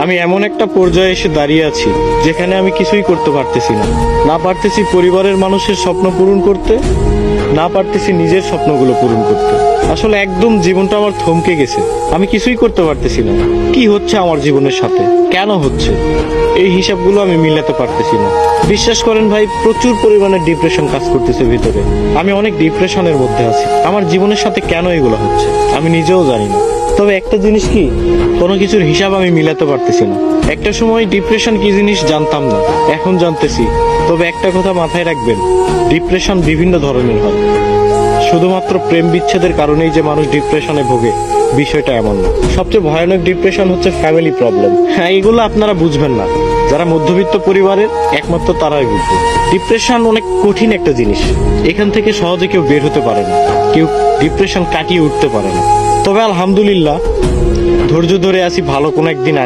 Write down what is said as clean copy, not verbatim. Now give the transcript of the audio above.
আমি এমন একটা পর্যায়ে এসে দাঁড়িয়ে আছি যেখানে আমি কিছুই করতে পারতেছি না। না পারতেছি পরিবারের মানুষের স্বপ্ন পূরণ করতে, না পারতেছি নিজের স্বপ্নগুলো পূরণ করতে। আসলে একদম জীবনটা আমার থমকে গেছে। আমি কিছুই করতে পারতেছি না। কি হচ্ছে আমার জীবনের সাথে, কেন হচ্ছে, এই হিসাবগুলো আমি মিলাতে পারতেছি না। বিশ্বাস করেন ভাই, প্রচুর পরিমাণে ডিপ্রেশন কাজ করতেছে ভিতরে। আমি অনেক ডিপ্রেশনের মধ্যে আছি। আমার জীবনের সাথে কেন এগুলো হচ্ছে আমি নিজেও জানি না। তবে একটা জিনিস কি, কোনো কিছুর হিসাব আমি মিলাতে পারতেছি না। একটা সময় ডিপ্রেশন কি জিনিস জানতাম না, এখন জানতেছি। তবে একটা কথা মাথায় রাখবেন, ডিপ্রেশন বিভিন্ন ধরনের হয়। শুধুমাত্র প্রেম বিচ্ছেদের কারণেই যে মানুষ ডিপ্রেশনে ভোগে, বিষয়টা এমন না। সবচেয়ে ভয়ানক ডিপ্রেশন হচ্ছে ফ্যামিলি প্রবলেম। হ্যাঁ, এগুলো আপনারা বুঝবেন না। যারা মধ্যবিত্ত পরিবারের, একমাত্র তারাই বুঝবে। ডিপ্রেশন অনেক কঠিন একটা জিনিস। এখান থেকে সহজে কেউ বের হতে পারে না, কেউ ডিপ্রেশন কাটিয়ে উঠতে পারে না। তবে আলহামদুলিল্লাহ, ধৈর্য ধরে আছি, ভালো কোনো একদিন আসবে।